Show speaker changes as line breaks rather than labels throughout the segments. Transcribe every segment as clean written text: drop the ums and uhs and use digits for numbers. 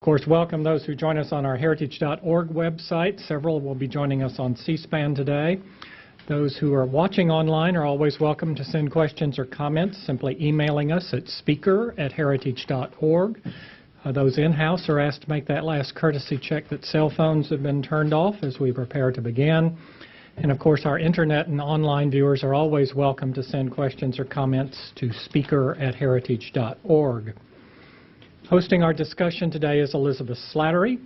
course, welcome those who join us on our heritage.org website. Several will be joining us on C-SPAN today. Those who are watching online are always welcome to send questions or comments, simply emailing us at speaker@heritage.org. Those in-house are asked to make that last courtesy check that cell phones have been turned off as we prepare to begin. And of course, our internet and online viewers are always welcome to send questions or comments to speaker@heritage.org. Hosting our discussion today is Elizabeth Slattery.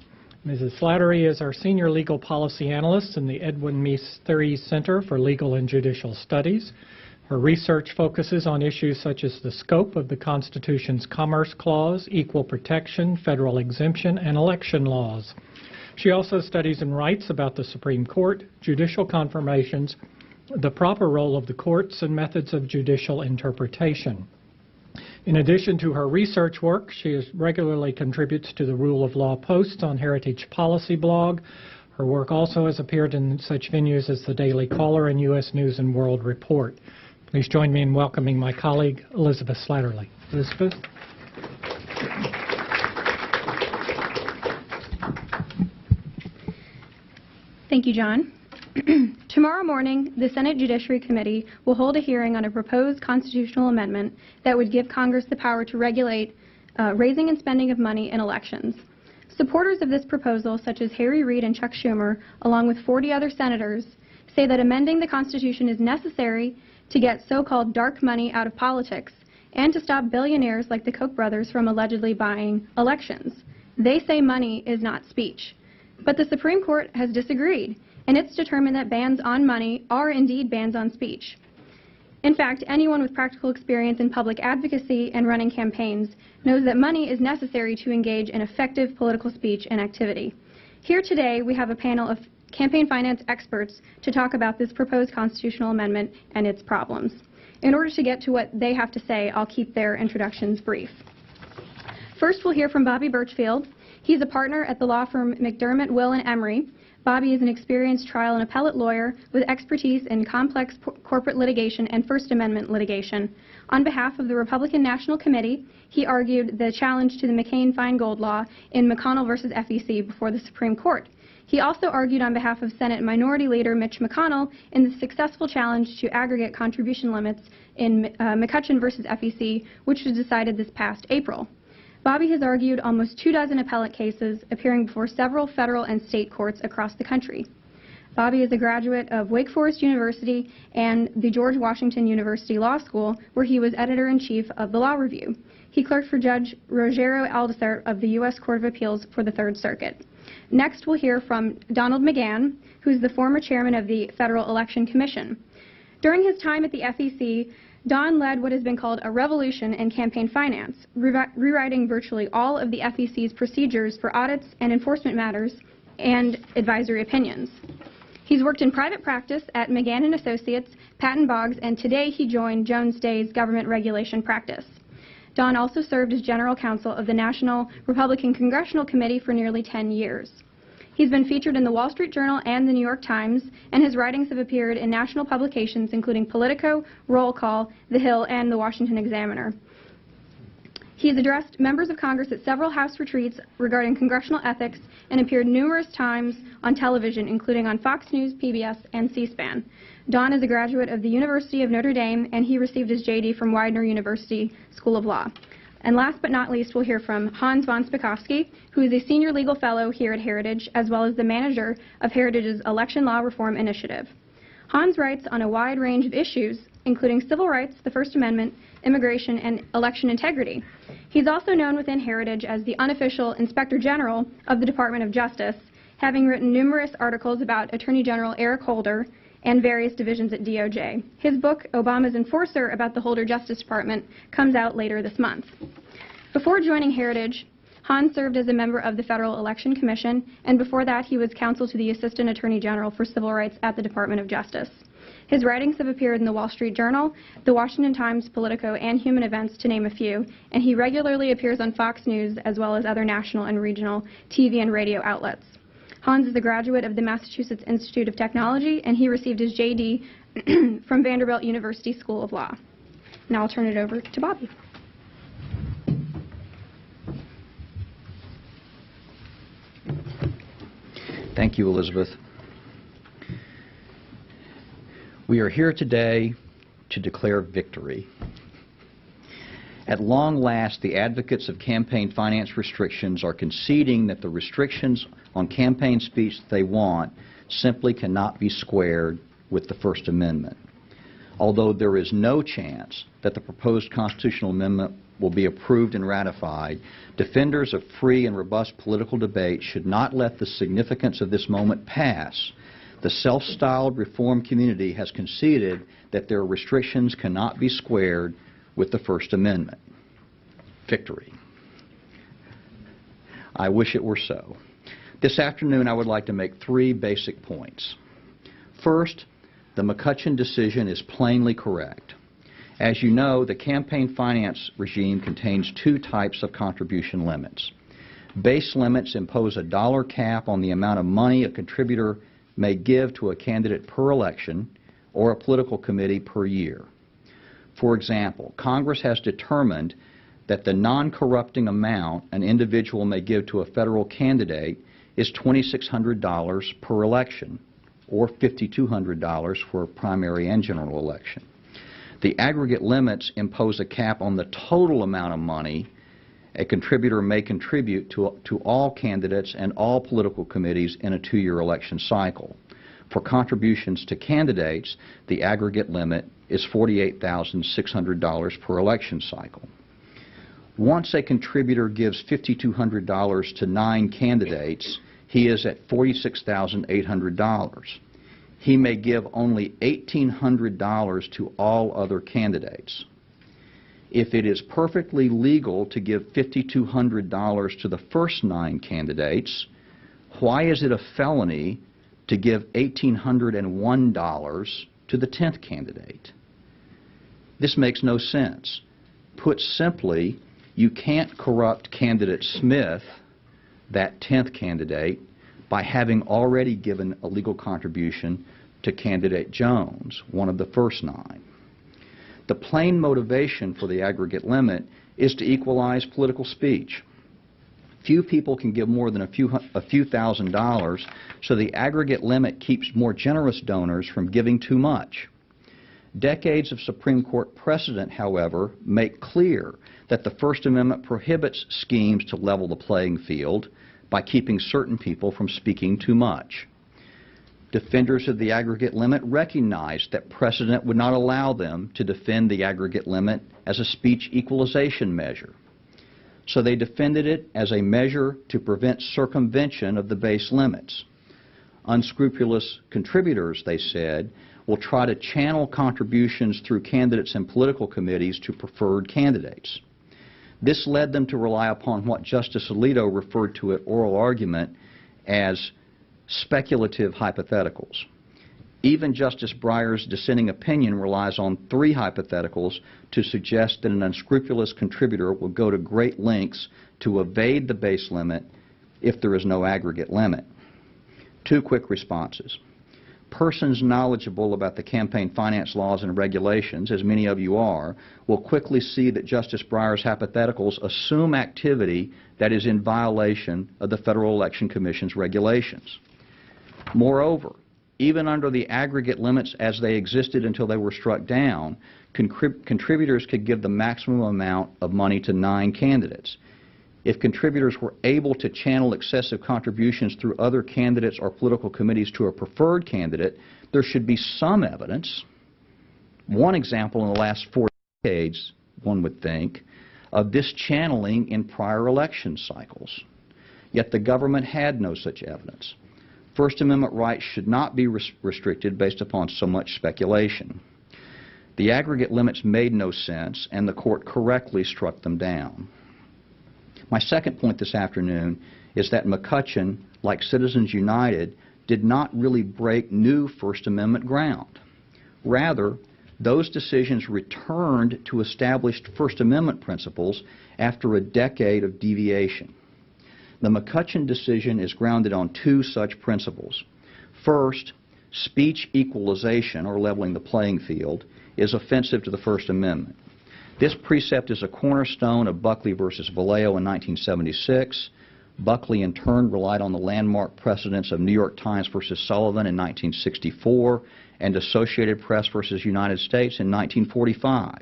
Mrs. Slattery is our Senior Legal Policy Analyst in the Edwin Meese III Center for Legal and Judicial Studies. Her research focuses on issues such as the scope of the Constitution's Commerce Clause, equal protection, federal exemption, and election laws. She also studies and writes about the Supreme Court, judicial confirmations, the proper role of the courts, and methods of judicial interpretation. In addition to her research work, she regularly contributes to the Rule of Law posts on Heritage Policy blog. Her work also has appeared in such venues as the Daily Caller and U.S. News and World Report. Please join me in welcoming my colleague, Elizabeth Slattery. Elizabeth?
Thank you, John. Tomorrow morning, the Senate Judiciary Committee will hold a hearing on a proposed constitutional amendment that would give Congress the power to regulate raising and spending of money in elections. Supporters of this proposal, such as Harry Reid and Chuck Schumer, along with 40 other senators, say that amending the Constitution is necessary to get so-called dark money out of politics and to stop billionaires like the Koch brothers from allegedly buying elections. They say money is not speech. But the Supreme Court has disagreed, and it's determined that bans on money are indeed bans on speech. In fact, anyone with practical experience in public advocacy and running campaigns knows that money is necessary to engage in effective political speech and activity. Here today, we have a panel of campaign finance experts to talk about this proposed constitutional amendment and its problems. In order to get to what they have to say, I'll keep their introductions brief. First, we'll hear from Bobby Birchfield. He's a partner at the law firm McDermott, Will & Emery. Bobby is an experienced trial and appellate lawyer with expertise in complex corporate litigation and First Amendment litigation. On behalf of the Republican National Committee, he argued the challenge to the McCain-Feingold law in McConnell v. FEC before the Supreme Court. He also argued on behalf of Senate Minority Leader Mitch McConnell in the successful challenge to aggregate contribution limits in McCutcheon v. FEC, which was decided this past April. Bobby has argued almost 24 appellate cases, appearing before several federal and state courts across the country. Bobby is a graduate of Wake Forest University and the George Washington University Law School, where he was editor-in-chief of the Law Review. He clerked for Judge Rogero Aldisert of the U.S. Court of Appeals for the Third Circuit. Next, we'll hear from Donald McGahn, who's the former chairman of the Federal Election Commission. During his time at the FEC, Don led what has been called a revolution in campaign finance, rewriting virtually all of the FEC's procedures for audits and enforcement matters and advisory opinions. He's worked in private practice at McGahn & Associates, Patton Boggs, and today he joined Jones Day's government regulation practice. Don also served as general counsel of the National Republican Congressional Committee for nearly 10 years. He's been featured in the Wall Street Journal and the New York Times, and his writings have appeared in national publications including Politico, Roll Call, The Hill, and the Washington Examiner. He has addressed members of Congress at several House retreats regarding congressional ethics and appeared numerous times on television, including on Fox News, PBS, and C-SPAN. Don is a graduate of the University of Notre Dame, and he received his JD from Widener University School of Law. And last but not least, we'll hear from Hans von Spakovsky, who is a senior legal fellow here at Heritage, as well as the manager of Heritage's Election Law Reform Initiative. Hans writes on a wide range of issues, including civil rights, the First Amendment, immigration, and election integrity. He's also known within Heritage as the unofficial Inspector General of the Department of Justice, having written numerous articles about Attorney General Eric Holder and various divisions at DOJ. His book, Obama's Enforcer, about the Holder Justice Department, comes out later this month. Before joining Heritage, Hans served as a member of the Federal Election Commission, and before that he was counsel to the Assistant Attorney General for Civil Rights at the Department of Justice. His writings have appeared in the Wall Street Journal, the Washington Times, Politico, and Human Events, to name a few, and he regularly appears on Fox News as well as other national and regional TV and radio outlets. Hans is a graduate of the Massachusetts Institute of Technology, and he received his JD from Vanderbilt University School of Law. Now I'll turn it over to Bobby.
Thank you, Elizabeth. We are here today to declare victory. At long last, the advocates of campaign finance restrictions are conceding that the restrictions on campaign speech they want simply cannot be squared with the First Amendment. Although there is no chance that the proposed constitutional amendment will be approved and ratified, defenders of free and robust political debate should not let the significance of this moment pass. The self-styled reform community has conceded that their restrictions cannot be squared with the First Amendment. Victory. I wish it were so. This afternoon, I would like to make 3 basic points. First, the McCutcheon decision is plainly correct. As you know, the campaign finance regime contains 2 types of contribution limits. Base limits impose a dollar cap on the amount of money a contributor may give to a candidate per election or a political committee per year. For example, Congress has determined that the non-corrupting amount an individual may give to a federal candidate is $2,600 per election, or $5,200 for a primary and general election. The aggregate limits impose a cap on the total amount of money a contributor may contribute to all candidates and all political committees in a 2-year election cycle. For contributions to candidates, the aggregate limit is $48,600 per election cycle. Once a contributor gives $5,200 to 9 candidates, he is at $46,800. He may give only $1,800 to all other candidates. If it is perfectly legal to give $5,200 to the first 9 candidates, why is it a felony to give $1,801 to the 10th candidate? This makes no sense. Put simply, you can't corrupt candidate Smith, that 10th candidate, by having already given a legal contribution to candidate Jones, one of the first 9. The plain motivation for the aggregate limit is to equalize political speech. Few people can give more than a few $1,000s, so the aggregate limit keeps more generous donors from giving too much. Decades of Supreme Court precedent, however, make clear that the First Amendment prohibits schemes to level the playing field by keeping certain people from speaking too much. Defenders of the aggregate limit recognize that precedent would not allow them to defend the aggregate limit as a speech equalization measure. So they defended it as a measure to prevent circumvention of the base limits. Unscrupulous contributors, they said, will try to channel contributions through candidates and political committees to preferred candidates. This led them to rely upon what Justice Alito referred to at oral argument as speculative hypotheticals. Even Justice Breyer's dissenting opinion relies on 3 hypotheticals to suggest that an unscrupulous contributor will go to great lengths to evade the base limit if there is no aggregate limit. 2 quick responses. Persons knowledgeable about the campaign finance laws and regulations, as many of you are, will quickly see that Justice Breyer's hypotheticals assume activity that is in violation of the Federal Election Commission's regulations. Moreover, even under the aggregate limits as they existed until they were struck down, contributors could give the maximum amount of money to 9 candidates. If contributors were able to channel excessive contributions through other candidates or political committees to a preferred candidate, there should be some evidence. One example in the last 4 decades, one would think, of this channeling in prior election cycles. Yet the government had no such evidence. First Amendment rights should not be restricted based upon so much speculation. The aggregate limits made no sense, and the court correctly struck them down. My second point this afternoon is that McCutcheon, like Citizens United, did not really break new First Amendment ground. Rather, those decisions returned to established First Amendment principles after a decade of deviation. The McCutcheon decision is grounded on 2 such principles. First, speech equalization, or leveling the playing field, is offensive to the First Amendment. This precept is a cornerstone of Buckley v. Vallejo in 1976, Buckley, in turn, relied on the landmark precedents of New York Times versus Sullivan in 1964 and Associated Press versus United States in 1945.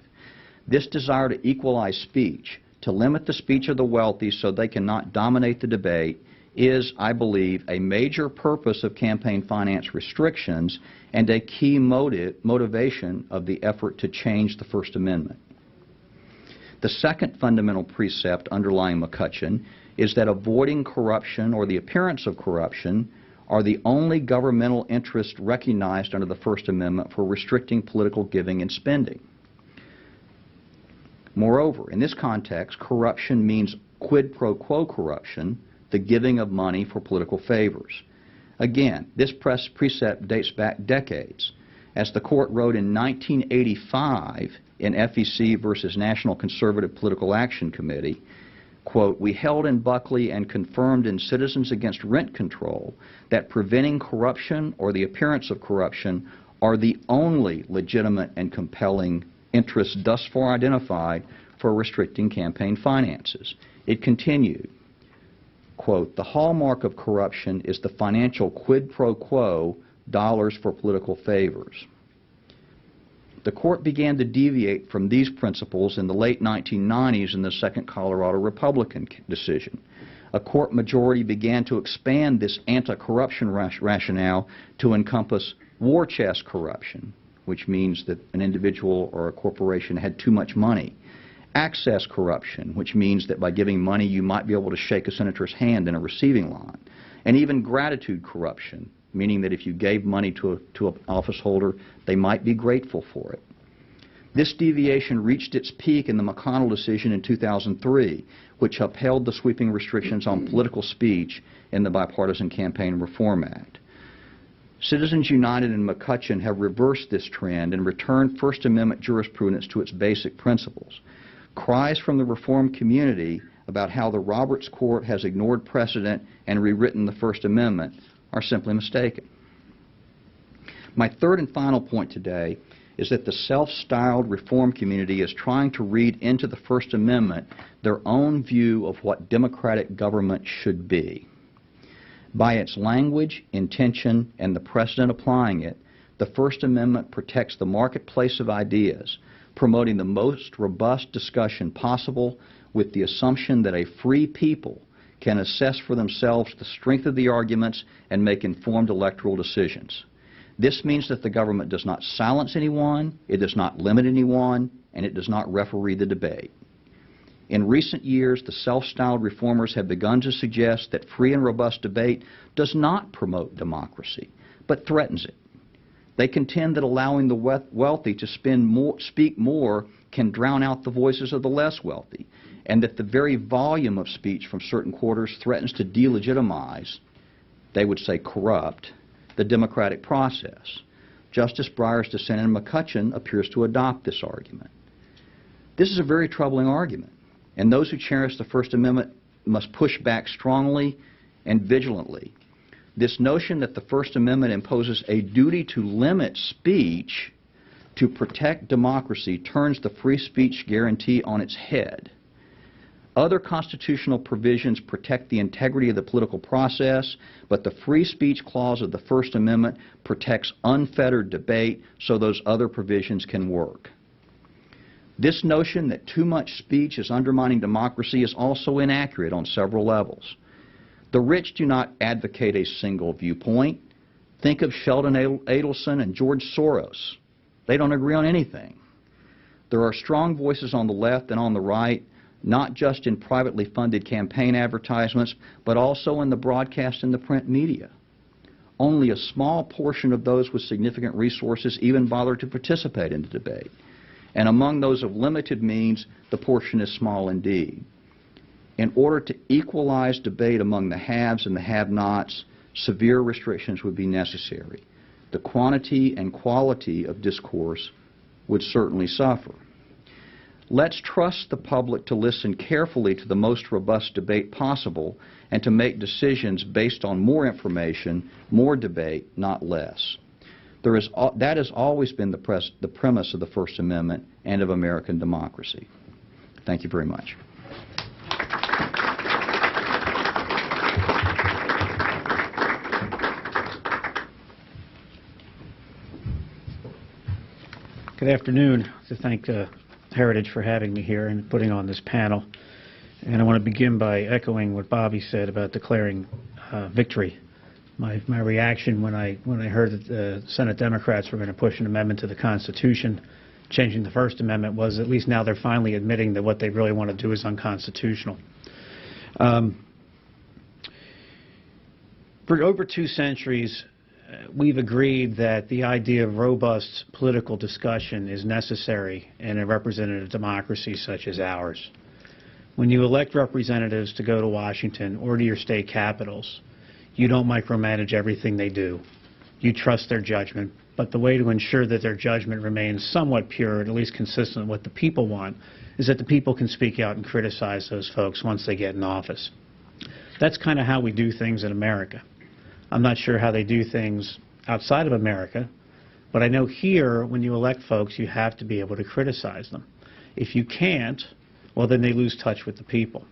This desire to equalize speech, to limit the speech of the wealthy so they cannot dominate the debate, is, I believe, a major purpose of campaign finance restrictions and a key motivation of the effort to change the First Amendment. The second fundamental precept underlying McCutcheon is that avoiding corruption or the appearance of corruption are the only governmental interests recognized under the First Amendment for restricting political giving and spending. Moreover, in this context, corruption means quid pro quo corruption, the giving of money for political favors. Again, this precept dates back decades. As the court wrote in 1985 in FEC versus National Conservative Political Action Committee, quote, "We held in Buckley and confirmed in Citizens Against Rent Control that preventing corruption or the appearance of corruption are the only legitimate and compelling interests thus far identified for restricting campaign finances." It continued, quote, "The hallmark of corruption is the financial quid pro quo, dollars for political favors." The court began to deviate from these principles in the late 1990s in the second Colorado Republican decision. A court majority began to expand this anti-corruption rationale to encompass war chest corruption, which means that an individual or a corporation had too much money. Access corruption, which means that by giving money you might be able to shake a senator's hand in a receiving line. And even gratitude corruption, meaning that if you gave money to an office holder, they might be grateful for it. This deviation reached its peak in the McConnell decision in 2003, which upheld the sweeping restrictions on political speech in the Bipartisan Campaign Reform Act. Citizens United and McCutcheon have reversed this trend and returned First Amendment jurisprudence to its basic principles. Cries from the reform community about how the Roberts Court has ignored precedent and rewritten the First Amendment are simply mistaken. My third and final point today is that the self-styled reform community is trying to read into the First Amendment their own view of what democratic government should be. By its language, intention, and the precedent applying it, the First Amendment protects the marketplace of ideas, promoting the most robust discussion possible with the assumption that a free people can assess for themselves the strength of the arguments and make informed electoral decisions. This means that the government does not silence anyone, it does not limit anyone, and it does not referee the debate. In recent years, the self-styled reformers have begun to suggest that free and robust debate does not promote democracy, but threatens it. They contend that allowing the wealthy to speak more can drown out the voices of the less wealthy, and that the very volume of speech from certain quarters threatens to delegitimize, they would say corrupt, the democratic process. Justice Breyer's dissent in McCutcheon appears to adopt this argument. This is a very troubling argument, and those who cherish the First Amendment must push back strongly and vigilantly. This notion that the First Amendment imposes a duty to limit speech to protect democracy turns the free speech guarantee on its head. Other constitutional provisions protect the integrity of the political process, but the free speech clause of the First Amendment protects unfettered debate, so those other provisions can work. This notion that too much speech is undermining democracy is also inaccurate on several levels. The rich do not advocate a single viewpoint. Think of Sheldon Adelson and George Soros. They don't agree on anything. There are strong voices on the left and on the right, not just in privately funded campaign advertisements, but also in the broadcast and the print media. Only a small portion of those with significant resources even bother to participate in the debate. And among those of limited means, the portion is small indeed. In order to equalize debate among the haves and the have-nots, severe restrictions would be necessary. The quantity and quality of discourse would certainly suffer. Let's trust the public to listen carefully to the most robust debate possible and to make decisions based on more information, more debate, not less. That has always been the premise of the First Amendment and of American democracy. Thank you very much.
Good afternoon. To thank Heritage for having me here and putting on this panel. And I want to begin by echoing what Bobby said about declaring victory. My reaction when I heard that the Senate Democrats were going to push an amendment to the Constitution, changing the First Amendment, was at least now they're finally admitting that what they really want to do is unconstitutional. For over 2 centuries, we've agreed that the idea of robust political discussion is necessary in a representative democracy such as ours. When you elect representatives to go to Washington or to your state capitals, you don't micromanage everything they do. You trust their judgment, but the way to ensure that their judgment remains somewhat pure, and at least consistent with what the people want, is that the people can speak out and criticize those folks once they get in office. That's kind of how we do things in America. I'm not sure how they do things outside of America, but I know here, when you elect folks, you have to be able to criticize them. If you can't, well, then they lose touch with the people.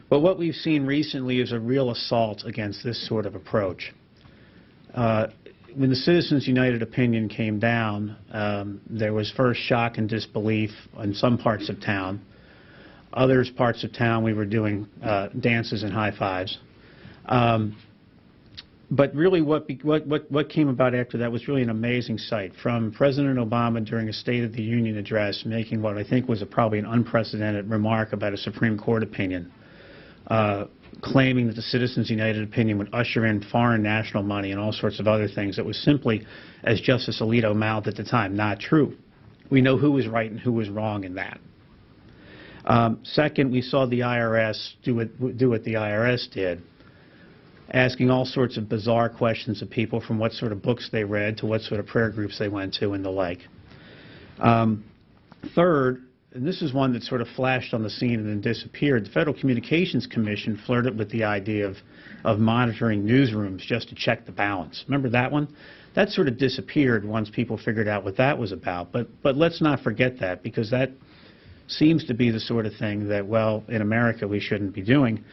But what we've seen recently is a real assault against this sort of approach. When the Citizens United opinion came down, there was first shock and disbelief in some parts of town. Other parts of town, we were doing dances and high fives. But really what came about after that was really an amazing sight, from President Obama during a State of the Union address making what I think was probably an unprecedented remark about a Supreme Court opinion, claiming that the Citizens United opinion would usher in foreign national money and all sorts of other things that was simply, as Justice Alito mouthed at the time, not true. We know who was right and who was wrong in that. Second, we saw the IRS do what the IRS did, asking all sorts of bizarre questions of people, from what sort of books they read to what sort of prayer groups they went to and the like. Third, and this is one that sort of flashed on the scene and then disappeared, the Federal Communications Commission flirted with the idea of monitoring newsrooms just to check the balance. Remember that one? That sort of disappeared once people figured out what that was about. But let's not forget that, because that seems to be the sort of thing that, well, in America we shouldn't be doing.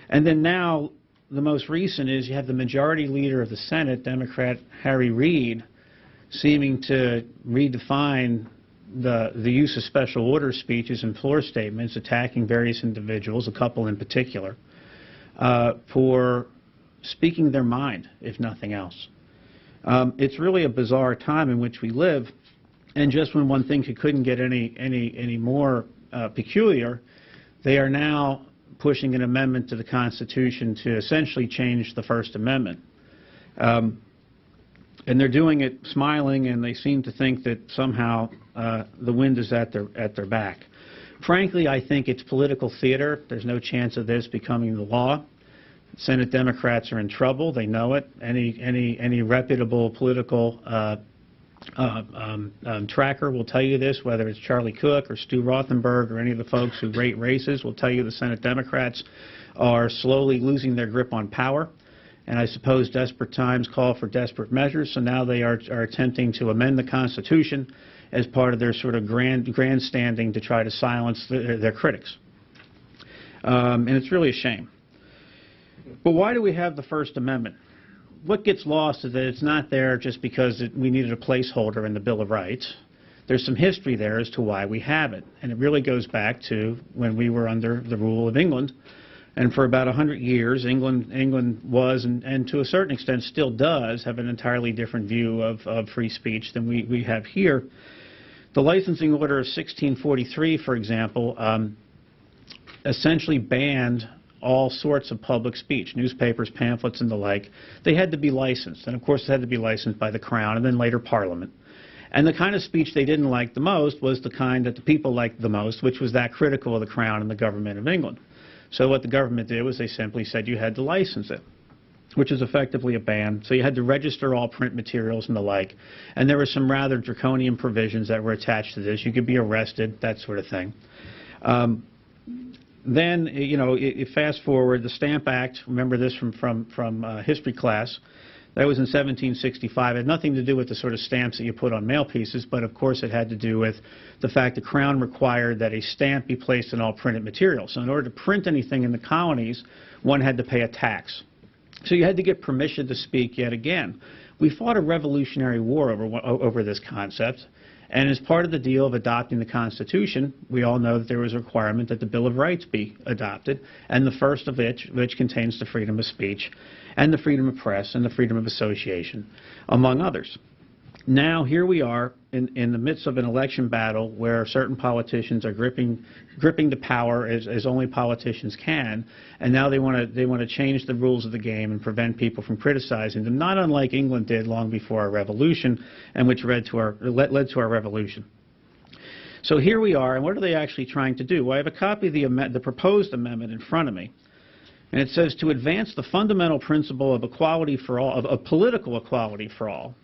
And then now, the most recent is you have the majority leader of the Senate, Democrat Harry Reid, seeming to redefine the use of special order speeches and floor statements, attacking various individuals, a couple in particular, for speaking their mind, if nothing else. It's really a bizarre time in which we live, and just when one thinks it couldn't get any more peculiar, they are now pushing an amendment to the Constitution to essentially change the First Amendment. And they're doing it smiling, and they seem to think that somehow the wind is at their back. Frankly, I think it's political theater. There's no chance of this becoming the law. Senate Democrats are in trouble. They know it. Any reputable political tracker will tell you this, whether it's Charlie Cook or Stu Rothenberg or any of the folks who rate races will tell you the Senate Democrats are slowly losing their grip on power. And I suppose desperate times call for desperate measures, so now they are attempting to amend the Constitution as part of their sort of grandstanding to try to silence their critics. And it's really a shame. But why do we have the First Amendment? What gets lost is that it's not there just because we needed a placeholder in the Bill of Rights. There's some history there as to why we have it, and it really goes back to when we were under the rule of England. And for about 100 years, England was, and to a certain extent still does, have an entirely different view of free speech than we have here. The licensing order of 1643, for example, essentially banned all sorts of public speech, newspapers, pamphlets, and the like. They had to be licensed, and of course they had to be licensed by the Crown and then later Parliament. And the kind of speech they didn't like the most was the kind that the people liked the most, which was that critical of the Crown and the government of England. So what the government did was they simply said you had to license it, which is effectively a ban. So you had to register all print materials and the like. And there were some rather draconian provisions that were attached to this. You could be arrested, that sort of thing. Then, you know, fast forward, the Stamp Act, remember this from history class, that was in 1765. It had nothing to do with the sort of stamps that you put on mail pieces, but of course it had to do with the fact the Crown required that a stamp be placed in all printed material. So in order to print anything in the colonies, one had to pay a tax. So you had to get permission to speak yet again. We fought a revolutionary war over this concept, and as part of the deal of adopting the Constitution, we all know that there was a requirement that the Bill of Rights be adopted, and the first of which contains the freedom of speech, and the freedom of press, and the freedom of association, among others. Now, here we are in the midst of an election battle where certain politicians are gripping the power as only politicians can, and now they want to change the rules of the game and prevent people from criticizing them, not unlike England did long before our revolution, and which led to our revolution. So here we are, and what are they actually trying to do? Well, I have a copy of the proposed amendment in front of me, and it says to advance the fundamental principle of equality for all, of political equality for all,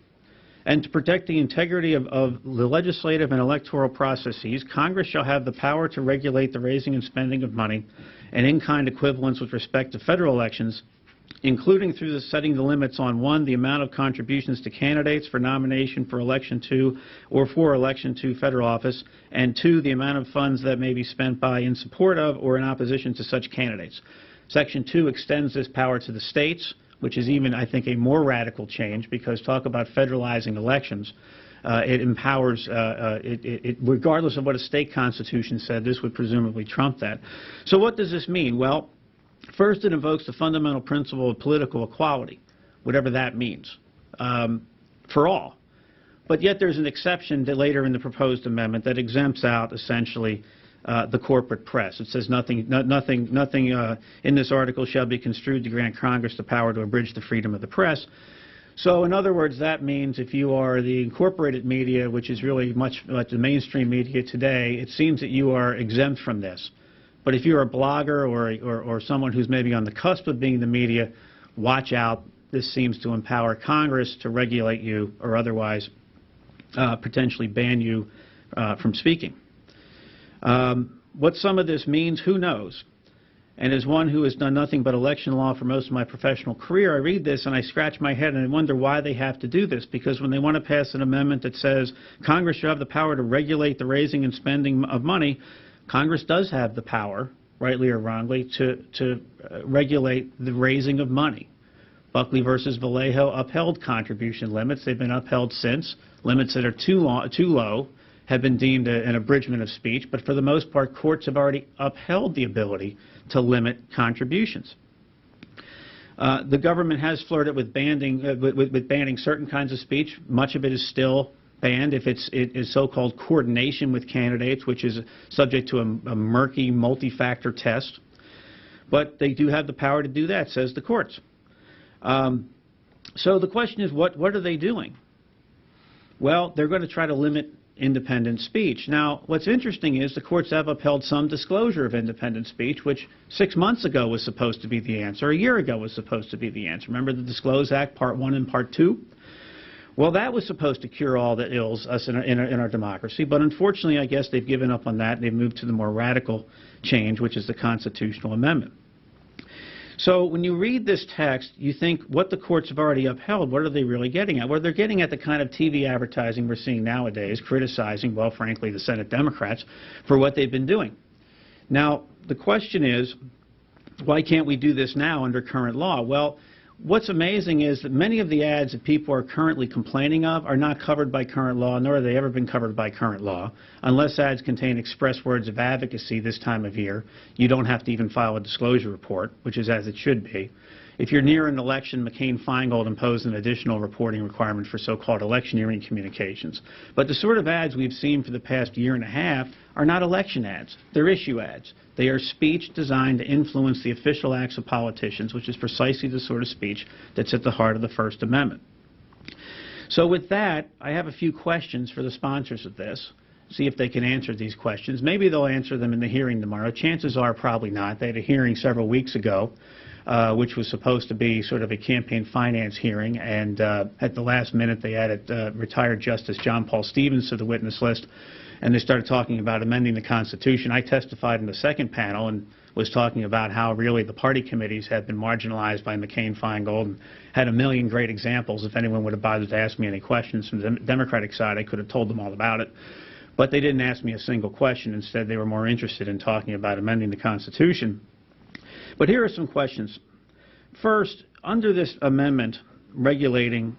and to protect the integrity of the legislative and electoral processes, Congress shall have the power to regulate the raising and spending of money and in-kind equivalents with respect to federal elections, including through the setting the limits on 1, the amount of contributions to candidates for nomination for election to or for election to federal office, and 2, the amount of funds that may be spent by, in support of, or in opposition to such candidates. Section 2 extends this power to the states, which is even, I think, a more radical change, because talk about federalizing elections. It empowers, regardless of what a state constitution said, this would presumably trump that. So what does this mean? Well, first, it invokes the fundamental principle of political equality, whatever that means, for all. But yet there's an exception to later in the proposed amendment that exempts out, essentially, the corporate press. It says nothing in this article shall be construed to grant Congress the power to abridge the freedom of the press. So in other words, that means if you are the incorporated media, which is really much like the mainstream media today, it seems that you are exempt from this. But if you're a blogger or someone who's maybe on the cusp of being the media, watch out. This seems to empower Congress to regulate you or otherwise potentially ban you from speaking. What some of this means, who knows? And as one who has done nothing but election law for most of my professional career, I read this and I scratch my head and I wonder why they have to do this. Because when they want to pass an amendment that says Congress should have the power to regulate the raising and spending of money, Congress does have the power, rightly or wrongly, to regulate the raising of money. Buckley versus Vallejo upheld contribution limits. They've been upheld since. Limits that are too low have been deemed an abridgment of speech, but for the most part, courts have already upheld the ability to limit contributions. The government has flirted with banning certain kinds of speech. Much of it is still banned if it is so-called coordination with candidates, which is subject to a murky multi-factor test. But they do have the power to do that, says the courts. So the question is, what are they doing? Well, they're going to try to limit independent speech. Now, what's interesting is the courts have upheld some disclosure of independent speech, which 6 months ago was supposed to be the answer, a year ago was supposed to be the answer. Remember the Disclose Act, Part 1 and Part 2? Well, that was supposed to cure all the ills in our democracy, but unfortunately, I guess they've given up on that. They've moved to the more radical change, which is the constitutional amendment. So when you read this text, you think what the courts have already upheld, what are they really getting at? Well, they're getting at the kind of TV advertising we're seeing nowadays, criticizing, well, frankly, the Senate Democrats for what they've been doing. Now, the question is, why can't we do this now under current law? Well, what's amazing is that many of the ads that people are currently complaining of are not covered by current law, nor have they ever been covered by current law. Unless ads contain express words of advocacy this time of year, you don't have to even file a disclosure report, which is as it should be. If you're near an election, McCain-Feingold imposed an additional reporting requirement for so-called electioneering communications. But the sort of ads we've seen for the past year and a half are not election ads. They're issue ads. They are speech designed to influence the official acts of politicians, which is precisely the sort of speech that's at the heart of the First Amendment. So with that, I have a few questions for the sponsors of this. See if they can answer these questions. Maybe they'll answer them in the hearing tomorrow. Chances are probably not. They had a hearing several weeks ago, which was supposed to be sort of a campaign finance hearing, and at the last minute they added retired Justice John Paul Stevens to the witness list, and they started talking about amending the Constitution. I testified in the second panel and was talking about how really the party committees had been marginalized by McCain-Feingold, and had a million great examples. If anyone would have bothered to ask me any questions from the Democratic side, I could have told them all about it. But they didn't ask me a single question. Instead, they were more interested in talking about amending the Constitution. But here are some questions. First, under this amendment regulating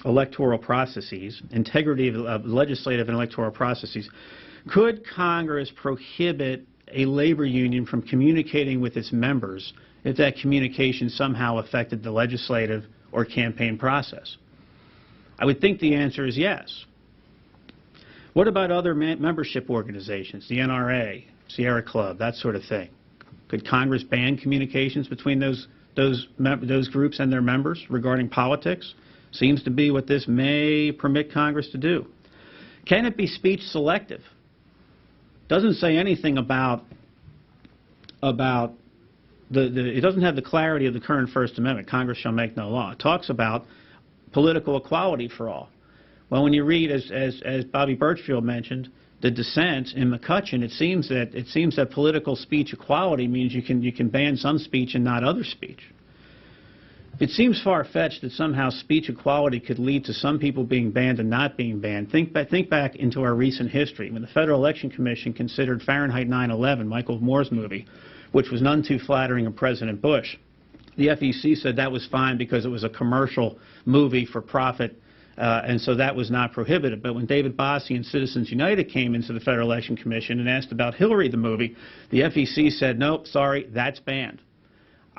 electoral processes, integrity of legislative and electoral processes, could Congress prohibit a labor union from communicating with its members if that communication somehow affected the legislative or campaign process? I would think the answer is yes. What about other membership organizations, the NRA, Sierra Club, that sort of thing? Could Congress ban communications between those groups and their members regarding politics? Seems to be what this may permit Congress to do. Can it be speech selective? Doesn't say anything about it doesn't have the clarity of the current First Amendment, Congress shall make no law. It talks about political equality for all. Well, when you read, as Bobby Birchfield mentioned, the dissent in McCutcheon, it seems that political speech equality means you can ban some speech and not other speech. It seems far-fetched that somehow speech equality could lead to some people being banned and not being banned. Think back into our recent history when the Federal Election Commission considered Fahrenheit 9/11, Michael Moore's movie, which was none too flattering of President Bush. The FEC said that was fine because it was a commercial movie for profit, and so that was not prohibited. But when David Bossie and Citizens United came into the Federal Election Commission and asked about Hillary, the movie, the FEC said, nope, sorry, that's banned.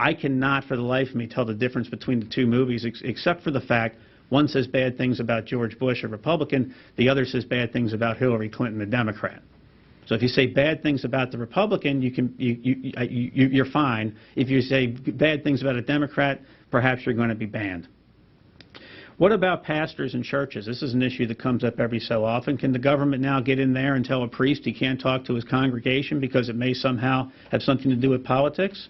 I cannot for the life of me tell the difference between the two movies except for the fact one says bad things about George Bush, a Republican, the other says bad things about Hillary Clinton, a Democrat. So if you say bad things about the Republican, you're fine. If you say bad things about a Democrat, perhaps you're going to be banned. What about pastors and churches? This is an issue that comes up every so often. Can the government now get in there and tell a priest he can't talk to his congregation because it may somehow have something to do with politics?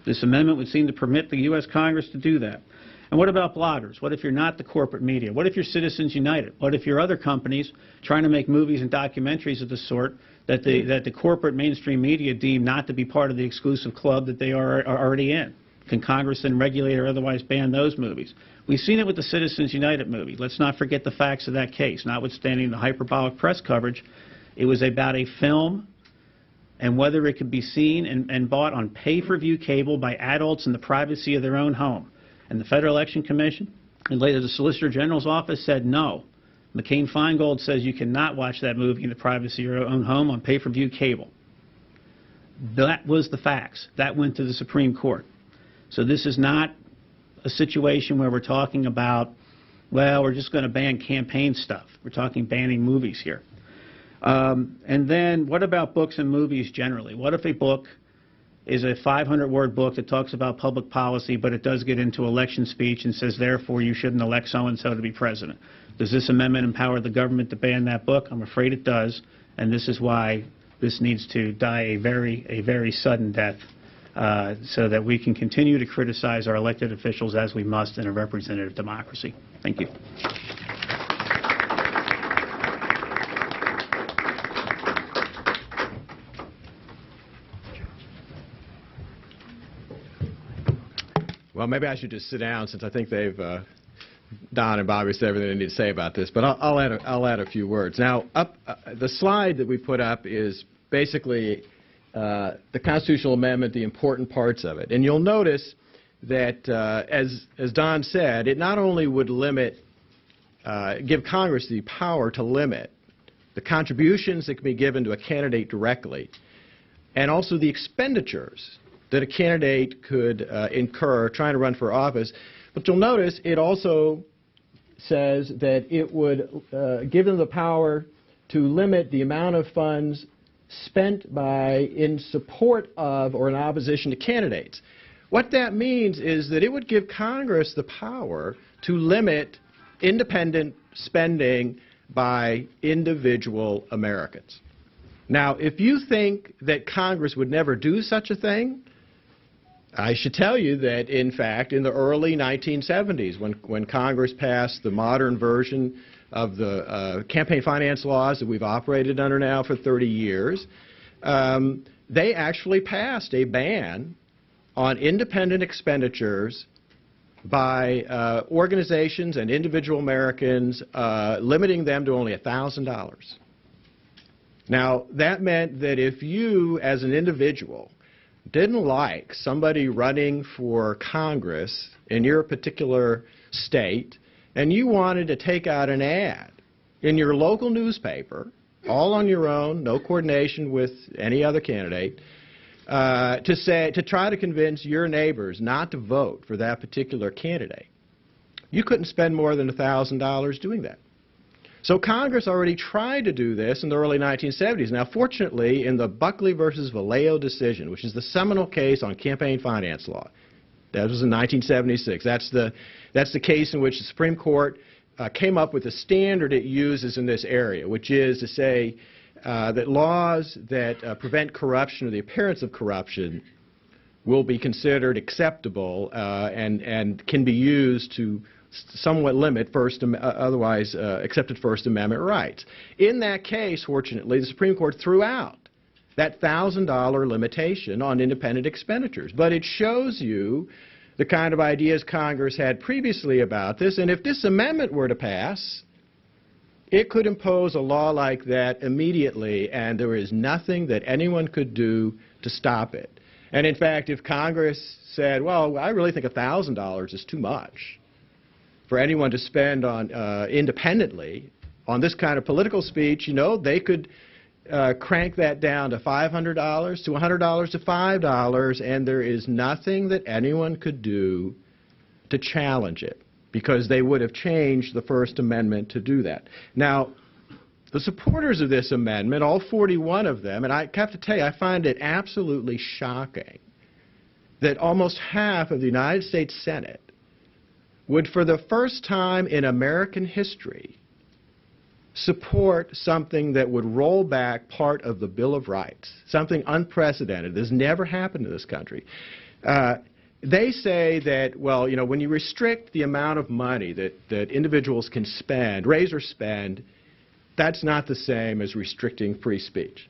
This amendment would seem to permit the U.S. Congress to do that. And what about bloggers? What if you're not the corporate media? What if you're Citizens United? What if you're other companies trying to make movies and documentaries of the sort that the corporate mainstream media deem not to be part of the exclusive club that they are already in? Can Congress then regulate or otherwise ban those movies? We've seen it with the Citizens United movie. Let's not forget the facts of that case. Notwithstanding the hyperbolic press coverage, it was about a film and whether it could be seen and bought on pay-per-view cable by adults in the privacy of their own home. And the Federal Election Commission and later the Solicitor General's office said no. McCain-Feingold says you cannot watch that movie in the privacy of your own home on pay-per-view cable. That was the facts. That went to the Supreme Court. So this is not a situation where we're talking about, well, we're just going to ban campaign stuff. We're talking banning movies here. And then what about books and movies generally? What if a book is a 500-word book that talks about public policy, but it does get into election speech and says, therefore, you shouldn't elect so-and-so to be president? Does this amendment empower the government to ban that book? I'm afraid it does, and this is why this needs to die a very sudden death so that we can continue to criticize our elected officials as we must in a representative democracy. Thank you.
Well, maybe I should just sit down since I think they've, Don and Bobby said everything they need to say about this, but I'll add a few words. Now, the slide that we put up is basically the constitutional amendment, the important parts of it. And you'll notice that, as Don said, it not only would limit, give Congress the power to limit the contributions that can be given to a candidate directly, and also the expenditures that a candidate could incur trying to run for office. But you'll notice it also says that it would give them the power to limit the amount of funds spent in support of or in opposition to candidates. What that means is that it would give Congress the power to limit independent spending by individual Americans. Now, if you think that Congress would never do such a thing, I should tell you that, in fact, in the early 1970s, when Congress passed the modern version of the campaign finance laws that we've operated under now for 30 years, they actually passed a ban on independent expenditures by organizations and individual Americans, limiting them to only $1,000. Now, that meant that if you, as an individual, didn't like somebody running for Congress in your particular state, and you wanted to take out an ad in your local newspaper, all on your own, no coordination with any other candidate, to try to convince your neighbors not to vote for that particular candidate, you couldn't spend more than $1,000 doing that. So Congress already tried to do this in the early 1970s. Now, fortunately, in the Buckley versus Vallejo decision, which is the seminal case on campaign finance law, that was in 1976. That's the case in which the Supreme Court came up with the standard it uses in this area, which is to say that laws that prevent corruption or the appearance of corruption will be considered acceptable and can be used to somewhat limit otherwise accepted First Amendment rights. In that case, fortunately, the Supreme Court threw out that $1,000 limitation on independent expenditures. But it shows you the kind of ideas Congress had previously about this, and if this amendment were to pass, it could impose a law like that immediately, and there is nothing that anyone could do to stop it. And in fact, if Congress said, well, I really think $1,000 is too much for anyone to spend on independently on this kind of political speech, you know, they could crank that down to $500, to $100, to $5, and there is nothing that anyone could do to challenge it, because they would have changed the First Amendment to do that. Now, the supporters of this amendment, all 41 of them, and I have to tell you, I find it absolutely shocking that almost half of the United States Senate would, for the first time in American history, support something that would roll back part of the Bill of Rights, something unprecedented. This never happened in this country. They say that, well, you know, when you restrict the amount of money that individuals can spend, raise or spend, that's not the same as restricting free speech.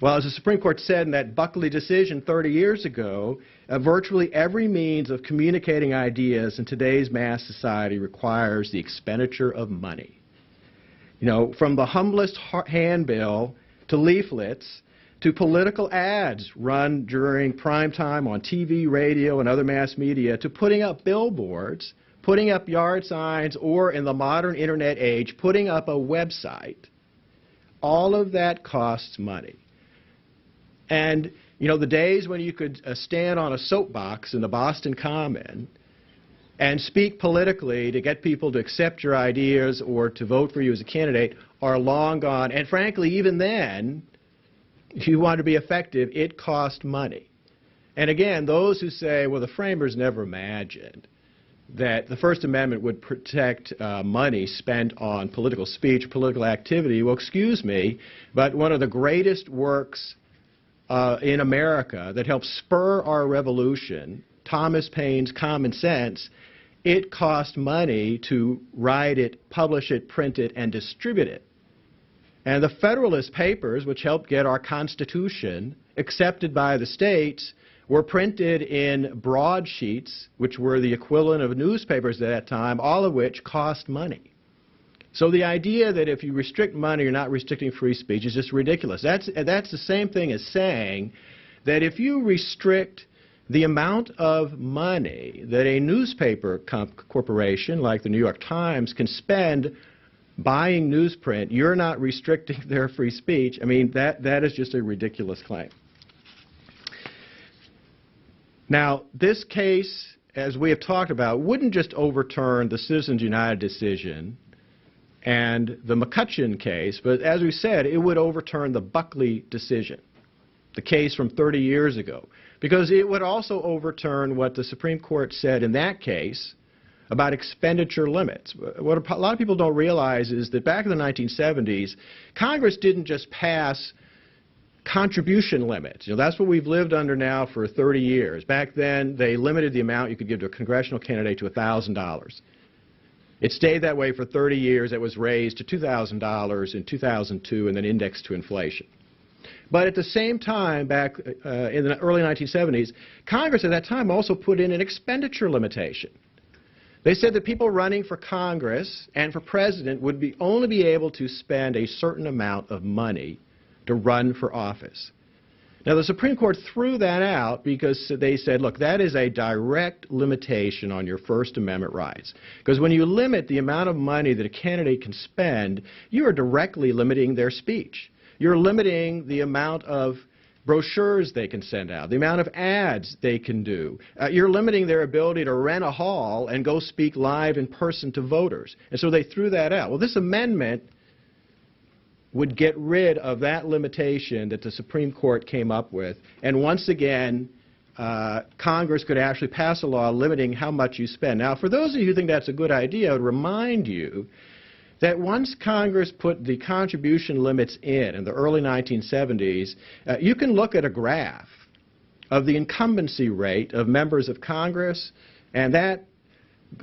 Well, as the Supreme Court said in that Buckley decision 30 years ago, virtually every means of communicating ideas in today's mass society requires the expenditure of money. You know, from the humblest handbill to leaflets to political ads run during prime time on TV, radio, and other mass media, to putting up billboards, putting up yard signs, or in the modern internet age, putting up a website. All of that costs money. And, you know, the days when you could stand on a soapbox in the Boston Common and speak politically to get people to accept your ideas or to vote for you as a candidate are long gone. And frankly, even then, if you want to be effective, it cost money. And again, those who say, well, the framers never imagined that the First Amendment would protect money spent on political speech, political activity, well, excuse me, but one of the greatest works in America that helped spur our revolution, Thomas Paine's Common Sense, it cost money to write it, publish it, print it, and distribute it. And the Federalist Papers, which helped get our Constitution accepted by the states, were printed in broadsheets, which were the equivalent of newspapers at that time, all of which cost money. So the idea that if you restrict money, you're not restricting free speech is just ridiculous. That's the same thing as saying that if you restrict the amount of money that a newspaper corporation like the New York Times can spend buying newsprint, you're not restricting their free speech. I mean, that is just a ridiculous claim. Now, this case, as we have talked about, wouldn't just overturn the Citizens United decision and the McCutcheon case, but as we said, it would overturn the Buckley decision, the case from 30 years ago, because it would also overturn what the Supreme Court said in that case about expenditure limits. What a lot of people don't realize is that back in the 1970s, Congress didn't just pass contribution limits. You know, that's what we've lived under now for 30 years. Back then, they limited the amount you could give to a congressional candidate to $1,000. It stayed that way for 30 years. It was raised to $2,000 in 2002 and then indexed to inflation. But at the same time, back in the early 1970s, Congress at that time also put in an expenditure limitation. They said that people running for Congress and for president would only be able to spend a certain amount of money to run for office. Now, the Supreme Court threw that out because they said, look, that is a direct limitation on your First Amendment rights. Because when you limit the amount of money that a candidate can spend, you are directly limiting their speech. You're limiting the amount of brochures they can send out, the amount of ads they can do. You're limiting their ability to rent a hall and go speak live in person to voters. And so they threw that out. Well, this amendment would get rid of that limitation that the Supreme Court came up with, and once again, Congress could actually pass a law limiting how much you spend. Now, for those of you who think that's a good idea, I would remind you that once Congress put the contribution limits in the early 1970s, you can look at a graph of the incumbency rate of members of Congress, and that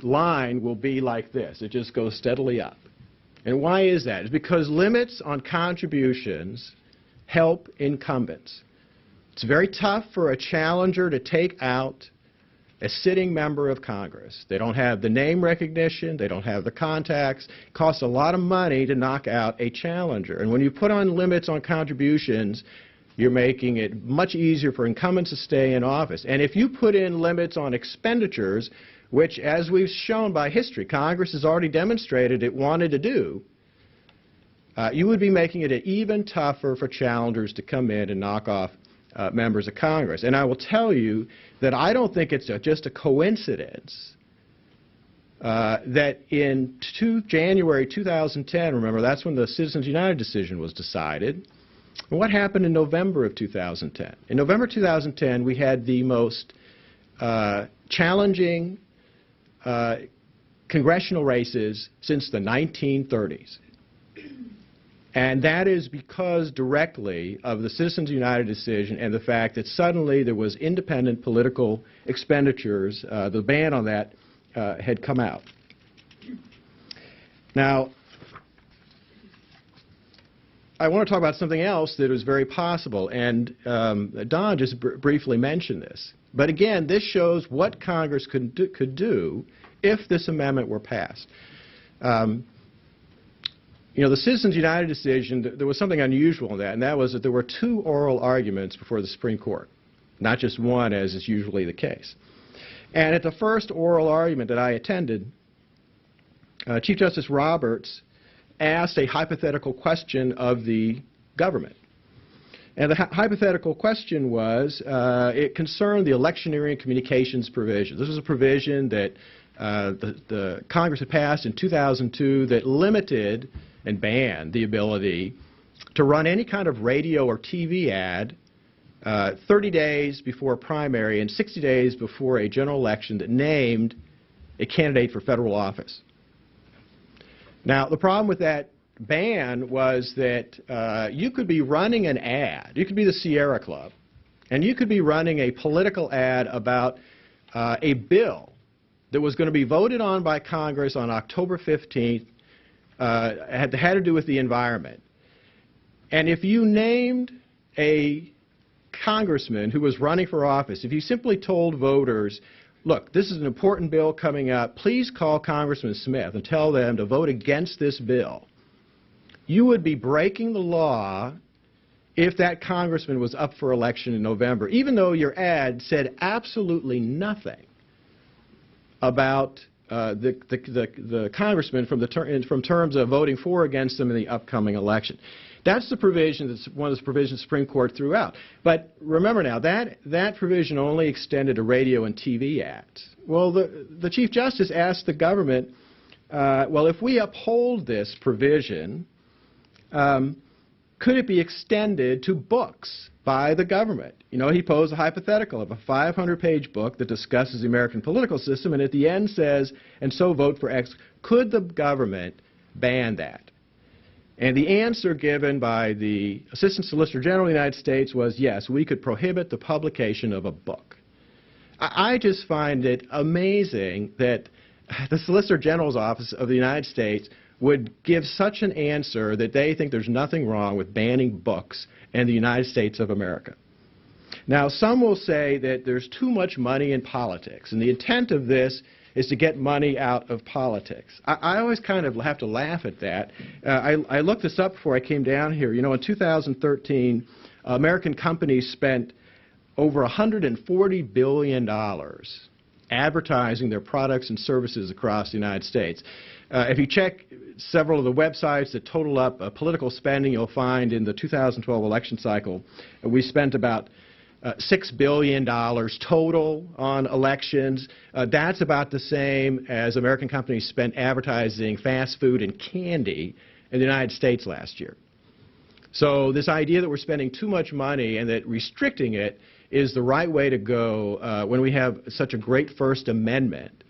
line will be like this. It just goes steadily up. And why is that? It's because limits on contributions help incumbents. It's very tough for a challenger to take out a sitting member of Congress. They don't have the name recognition, they don't have the contacts. It costs a lot of money to knock out a challenger. And when you put on limits on contributions, you're making it much easier for incumbents to stay in office. And if you put in limits on expenditures, which, as we've shown by history, Congress has already demonstrated it wanted to do, you would be making it even tougher for challengers to come in and knock off members of Congress. And I will tell you that I don't think it's just a coincidence that in January 2010, remember, that's when the Citizens United decision was decided. And what happened in November of 2010? In November 2010, we had the most challenging congressional races since the 1930s. And that is because directly of the Citizens United decision and the fact that suddenly there was independent political expenditures. The ban on that had come out. Now, I want to talk about something else that was very possible, and Don just briefly mentioned this. But again, this shows what Congress could do if this amendment were passed. You know, the Citizens United decision, there was something unusual in that, and that was that there were 2 oral arguments before the Supreme Court, not just one, as is usually the case. And at the first oral argument that I attended, Chief Justice Roberts asked a hypothetical question of the government. And the hypothetical question was, it concerned the electioneering communications provision. This was a provision that the Congress had passed in 2002 that limited and banned the ability to run any kind of radio or TV ad 30 days before a primary and 60 days before a general election that named a candidate for federal office. Now, the problem with that ban was that you could be running an ad. You could be the Sierra Club, and you could be running a political ad about a bill that was going to be voted on by Congress on October 15th, had to do with the environment. And if you named a congressman who was running for office, if you simply told voters, look, this is an important bill coming up, please call Congressman Smith and tell them to vote against this bill, you would be breaking the law if that congressman was up for election in November, even though your ad said absolutely nothing about the congressman from terms of voting for or against them in the upcoming election. That's the provision, that's one of the provisions the Supreme Court threw out. But remember now, that provision only extended to radio and TV ads. Well, the Chief Justice asked the government, well, if we uphold this provision, could it be extended to books by the government? You know, he posed a hypothetical of a 500-page book that discusses the American political system and at the end says, and so vote for X. Could the government ban that? And the answer given by the Assistant Solicitor General of the United States was, yes, we could prohibit the publication of a book. I just find it amazing that the Solicitor General's Office of the United States would give such an answer that they think there's nothing wrong with banning books in the United States of America. Now, some will say that there's too much money in politics, and the intent of this is to get money out of politics. I always kind of have to laugh at that. I looked this up before I came down here. You know, in 2013, American companies spent over $140 billion advertising their products and services across the United States. If you check several of the websites that total up political spending, you'll find in the 2012 election cycle, we spent about $6 billion total on elections. That's about the same as American companies spent advertising fast food and candy in the United States last year. So this idea that we're spending too much money and that restricting it is the right way to go when we have such a great First Amendment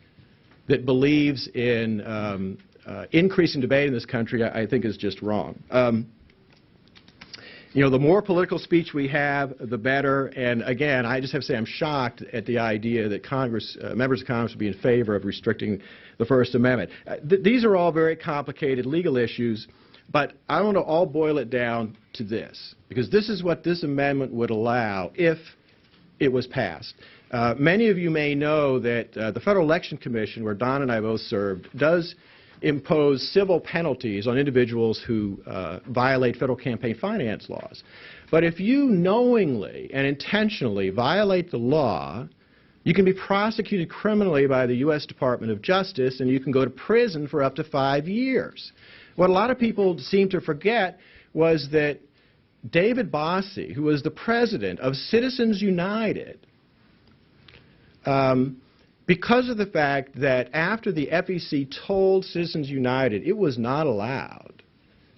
that believes in increasing debate in this country, I think is just wrong. You know, the more political speech we have, the better. And again, I just have to say I'm shocked at the idea that Congress, members of Congress would be in favor of restricting the First Amendment. These are all very complicated legal issues, but I want to all boil it down to this, because this is what this amendment would allow if it was passed. Many of you may know that the Federal Election Commission, where Don and I both served, does impose civil penalties on individuals who violate federal campaign finance laws. But if you knowingly and intentionally violate the law, you can be prosecuted criminally by the U.S. Department of Justice, and you can go to prison for up to 5 years. What a lot of people seem to forget was that David Bossie, who was the president of Citizens United, because of the fact that after the FEC told Citizens United it was not allowed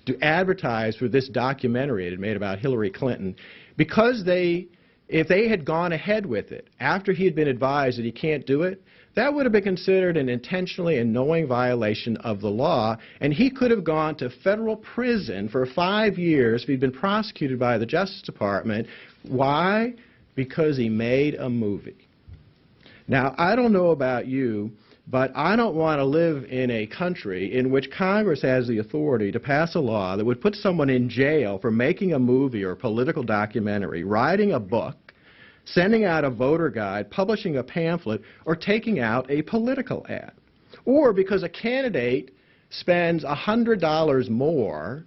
to advertise for this documentary it had made about Hillary Clinton, because if they had gone ahead with it after he had been advised that he can't do it, that would have been considered an intentionally and knowing violation of the law, and he could have gone to federal prison for 5 years if he'd been prosecuted by the Justice Department. Why? Because he made a movie. Now, I don't know about you, but I don't want to live in a country in which Congress has the authority to pass a law that would put someone in jail for making a movie or a political documentary, writing a book, sending out a voter guide, publishing a pamphlet, or taking out a political ad. Or because a candidate spends $100 more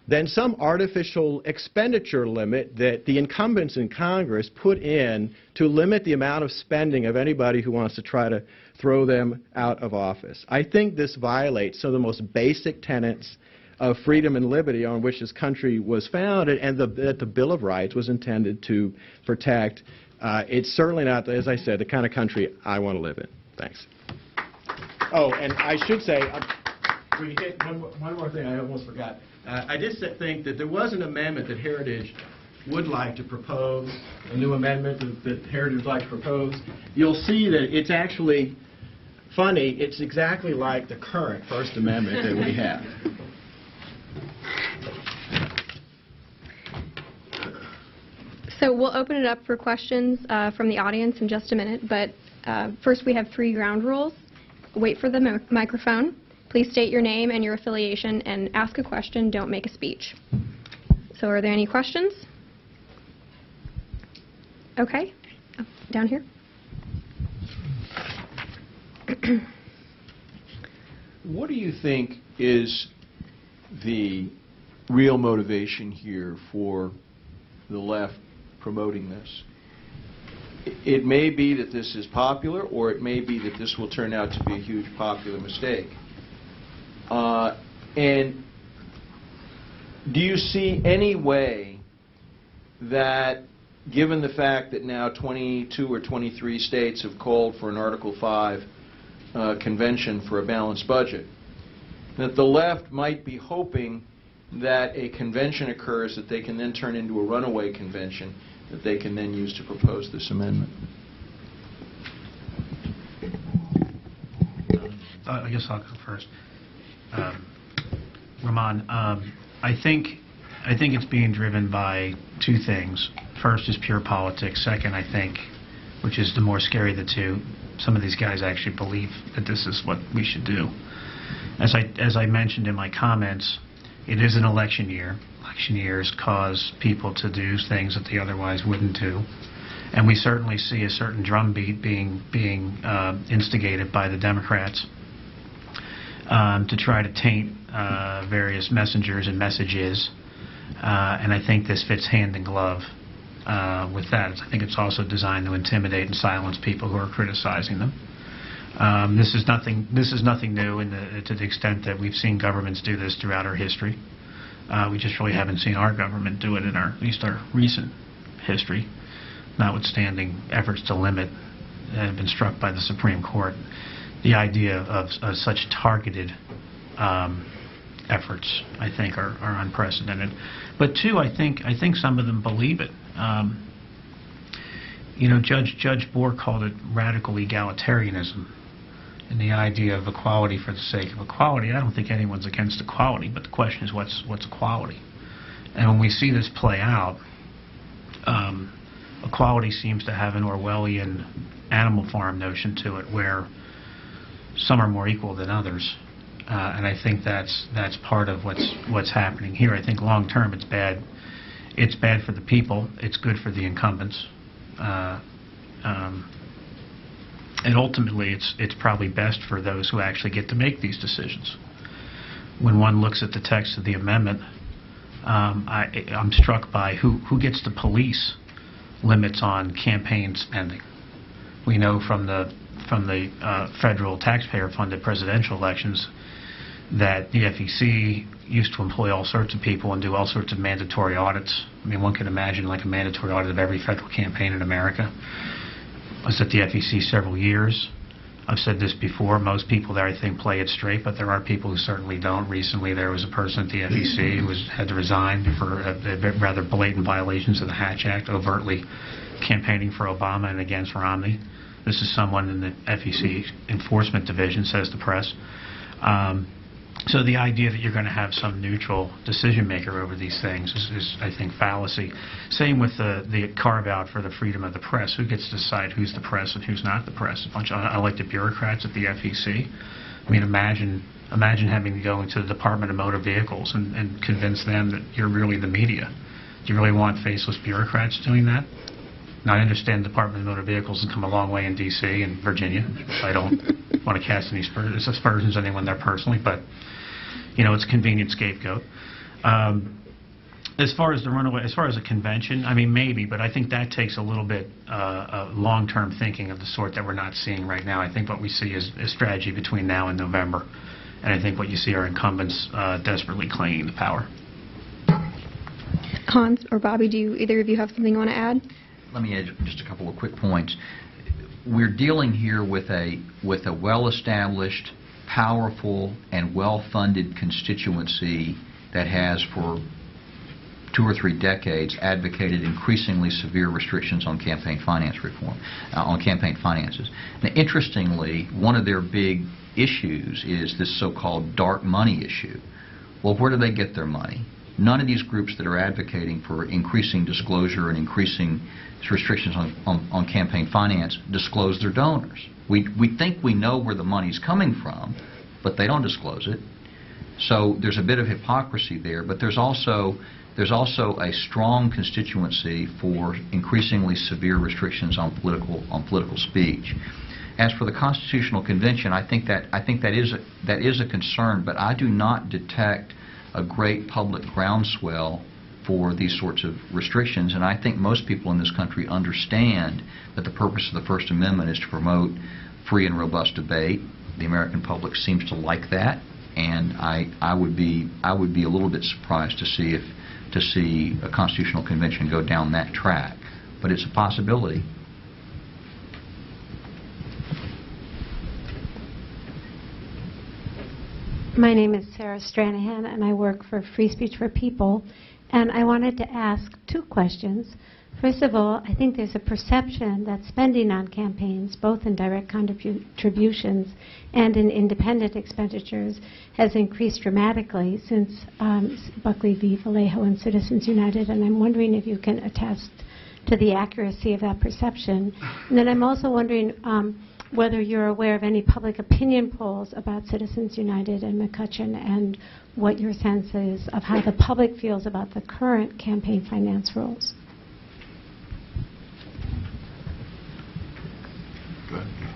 than some artificial expenditure limit that the incumbents in Congress put in to limit the amount of spending of anybody who wants to try to throw them out of office. I think this violates some of the most basic tenets of freedom and liberty on which this country was founded and that the Bill of Rights was intended to protect. It's certainly not, as I said, the kind of country I want to live in. Thanks. Oh, and I should say, we hit one more thing I almost forgot. I did think that there was an amendment that Heritage would like to propose, a new amendment that Heritage would like to propose. You'll see that it's actually funny. It's exactly like the current First Amendment that we have.
So we'll open it up for questions from the audience in just a minute, but first we have 3 ground rules. Wait for the microphone. Please state your name and your affiliation and ask a question. Don't make a speech. So are there any questions? Okay. Oh, down here.
What do you think is the real motivation here for the left promoting this? It may be that this is popular, or it may be that this will turn out to be a huge popular mistake. And do you see any way that, given the fact that now 22 or 23 states have called for an Article 5 convention for a balanced budget, that the left might be hoping that a convention occurs that they can then turn into a runaway convention that they can then use to propose this amendment?
I guess I'll go first. Ramon, I think it's being driven by 2 things. First is pure politics. Second, I think, which is the more scary of the 2, some of these guys actually believe that this is what we should do. As I mentioned in my comments, it is an election year. Election years cause people to do things that they otherwise wouldn't do. And we certainly see a certain drumbeat being instigated by the Democrats to try to taint various messengers and messages And I think this fits hand in glove with that. I think it's also designed to intimidate and silence people who are criticizing them. This is nothing new to the extent that we've seen governments do this throughout our history. We just really haven't seen our government do it in at least our recent history, notwithstanding efforts to limit that have been struck by the Supreme Court. The idea of such targeted efforts, I think, are unprecedented. But two, I think some of them believe it. Judge Bohr called it radical egalitarianism, and the idea of equality for the sake of equality. I don't think anyone's against equality, but the question is what's equality? And when we see this play out, equality seems to have an Orwellian Animal Farm notion to it, where some are more equal than others. And I think that's part of what's happening here. I think long term it's bad. It's bad for the people. It's good for the incumbents. And ultimately, it's probably best for those who actually get to make these decisions. When one looks at the text of the amendment, I'm struck by who gets to police limits on campaign spending. We know from the federal taxpayer-funded presidential elections that the FEC used to employ all sorts of people and do all sorts of mandatory audits. I mean, one can imagine like a mandatory audit of every federal campaign in America. I was at the FEC several years. I've said this before, most people there, I think, play it straight, but there are people who certainly don't. Recently, there was a person at the FEC who had to resign for rather blatant violations of the Hatch Act, overtly campaigning for Obama and against Romney. This is someone in the FEC Enforcement Division, says the press. So the idea that you're going to have some neutral decision maker over these things is I think, fallacy. Same with the carve-out for the freedom of the press. Who gets to decide who's the press and who's not the press? A bunch of elected bureaucrats at the FEC? I mean, imagine having to go into the Department of Motor Vehicles and convince them that you're really the media. Do you really want faceless bureaucrats doing that? Now, I understand the Department of Motor Vehicles has come a long way in D.C. and Virginia. I don't want to cast any aspersions on anyone there personally, but it's a convenient scapegoat. As far as the runaway, as far as a convention, I mean, maybe, but I think that takes a little bit long-term thinking of the sort that we're not seeing right now. I think what we see is a strategy between now and November, and I think what you see are incumbents desperately clinging to power.
Hans or Bobby, do either of you have something you want to add?
Let me add just a couple of quick points. We're dealing here with a well-established, powerful, and well-funded constituency that has for 2 or 3 decades advocated increasingly severe restrictions on campaign finance reform, on campaign finances. Now, interestingly, one of their big issues is this so-called dark money issue. Well, where do they get their money? None of these groups that are advocating for increasing disclosure and increasing restrictions on campaign finance disclose their donors. We think we know where the money's coming from, but they don't disclose it. So there's a bit of hypocrisy there, but there's also a strong constituency for increasingly severe restrictions on political speech. As for the Constitutional Convention, I think that is a concern, but I do not detect a great public groundswell for these sorts of restrictions, and I think most people in this country understand that the purpose of the First Amendment is to promote free and robust debate. The American public seems to like that, and I would be a little bit surprised to see a Constitutional Convention go down that track, but it's a possibility.
My name is Sarah Stranahan, and I work for Free Speech for People. And I wanted to ask 2 questions. First of all, I think there's a perception that spending on campaigns, both in direct contributions and in independent expenditures, has increased dramatically since Buckley v. Vallejo and Citizens United. And I'm wondering if you can attest to the accuracy of that perception. And then I'm also wondering whether you're aware of any public opinion polls about Citizens United and McCutcheon, and what your sense is of how the public feels about the current campaign finance rules.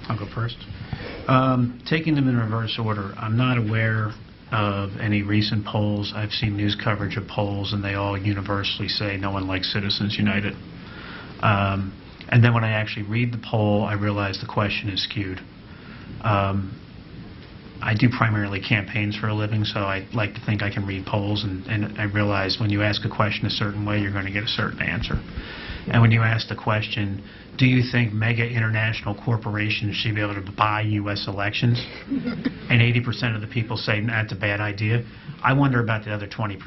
I'll go first. Taking them in reverse order, I'm not aware of any recent polls. I've seen news coverage of polls, and they all universally say no one likes Citizens United. And then when I actually read the poll, I realize the question is skewed. I do primarily campaigns for a living, so I like to think I can read polls, and I realize when you ask a question a certain way, you're going to get a certain answer. And when you ask the question, do you think mega international corporations should be able to buy U.S. elections? And 80% of the people say that's a bad idea. I wonder about the other 20%.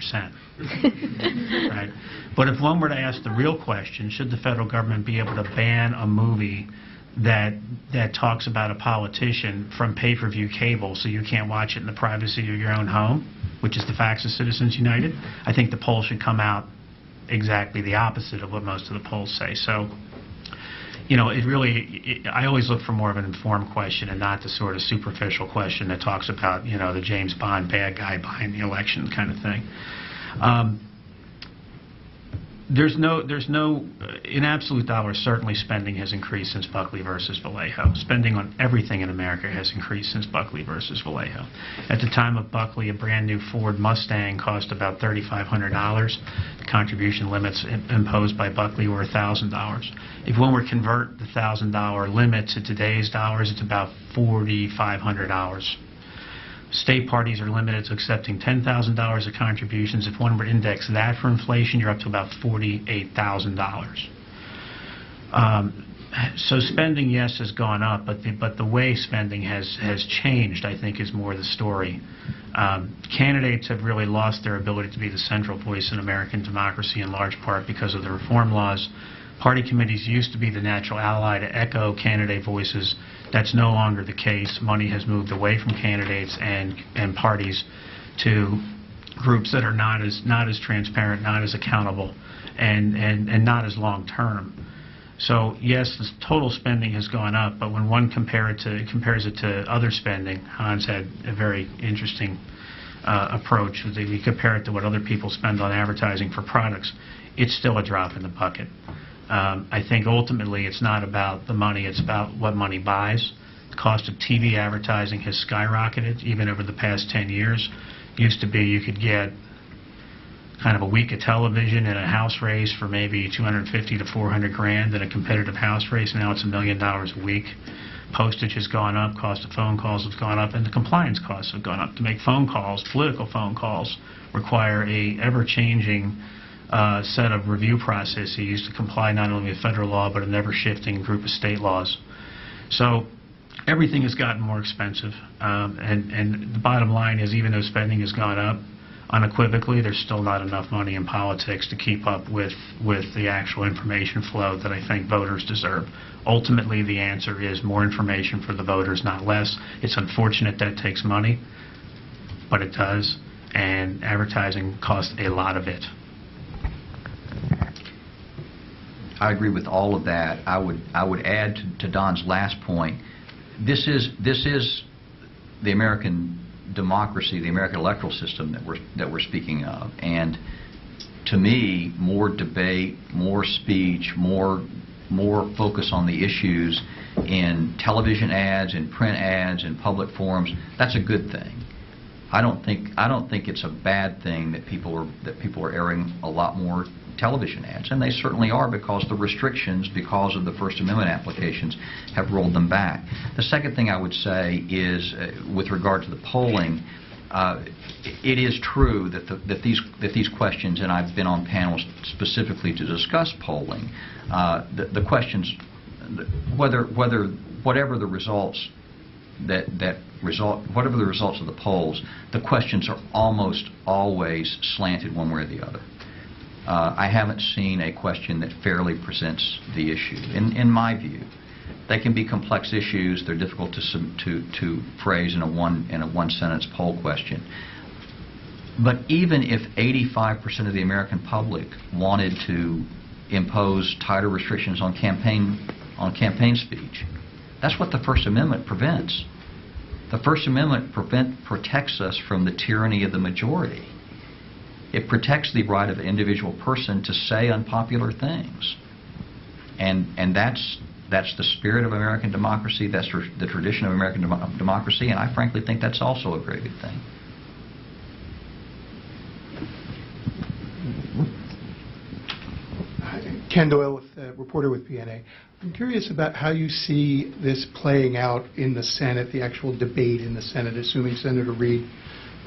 Right? But if one were to ask the real question, should the federal government be able to ban a movie that talks about a politician from pay-per-view cable so you can't watch it in the privacy of your own home, which is the facts of Citizens United, I think the poll should come out exactly the opposite of what most of the polls say. So, you know, I always look for more of an informed question and not the sort of superficial question that talks about, you know, the James Bond bad guy behind the election kind of thing. There's no, in absolute dollars, certainly spending has increased since Buckley versus Vallejo. Spending on everything in America has increased since Buckley versus Vallejo. At the time of Buckley, a brand new Ford Mustang cost about $3,500. The contribution limits imposed by Buckley were $1,000. If one were to convert the $1,000 limit to today's dollars, it's about $4,500. State parties are limited to accepting $10,000 of contributions. If one were to index that for inflation, you're up to about $48,000. So spending, yes, has gone up, but the way spending has changed, I think, is more the story. Candidates have really lost their ability to be the central voice in American democracy in large part because of the reform laws. Party committees used to be the natural ally to echo candidate voices. That's no longer the case. Money has moved away from candidates and parties to groups that are not as transparent, not as accountable, and not as long term. So yes, the total spending has gone up, but when one compares it to other spending, Hans had a very interesting approach. We compare it to what other people spend on advertising for products. It's still a drop in the bucket. I think ultimately it's not about the money, it's about what money buys. The cost of TV advertising has skyrocketed even over the past 10 years. Used to be you could get kind of a week of television in a house race for maybe $250 to $400 grand in a competitive house race. Now it's $1 million a week. Postage has gone up, cost of phone calls has gone up, and the compliance costs have gone up. To make phone calls, political phone calls, require a ever-changing set of review processes to comply not only with federal law but an ever-shifting group of state laws. So everything has gotten more expensive, and the bottom line is even though spending has gone up, unequivocally there's still not enough money in politics to keep up with the actual information flow that I think voters deserve. Ultimately the answer is more information for the voters, not less. It's unfortunate that it takes money, but it does, and advertising costs a lot of it.
I agree with all of that. I would add to Don's last point. This is the American democracy, the American electoral system that we're speaking of. And to me, more debate, more speech, more focus on the issues in television ads, in print ads, in public forums. That's a good thing. I don't think it's a bad thing that people are airing a lot more television ads, and they certainly are because the restrictions, because of the First Amendment applications, have rolled them back. The second thing I would say is, with regard to the polling, it is true that these questions, and I've been on panels specifically to discuss polling, the questions, whatever the results whatever the results of the polls, the questions are almost always slanted one way or the other. I haven't seen a question that fairly presents the issue, in my view. They can be complex issues. They're difficult to phrase in a one-sentence poll question. But even if 85% of the American public wanted to impose tighter restrictions on campaign speech, that's what the First Amendment prevents. The First Amendment protects us from the tyranny of the majority. It protects the right of an individual person to say unpopular things. And that's the spirit of American democracy, that's the tradition of American democracy, and I frankly think that's also a very good thing.
Ken Doyle, reporter with PNA. I'm curious about how you see this playing out in the Senate, the actual debate in the Senate, assuming Senator Reid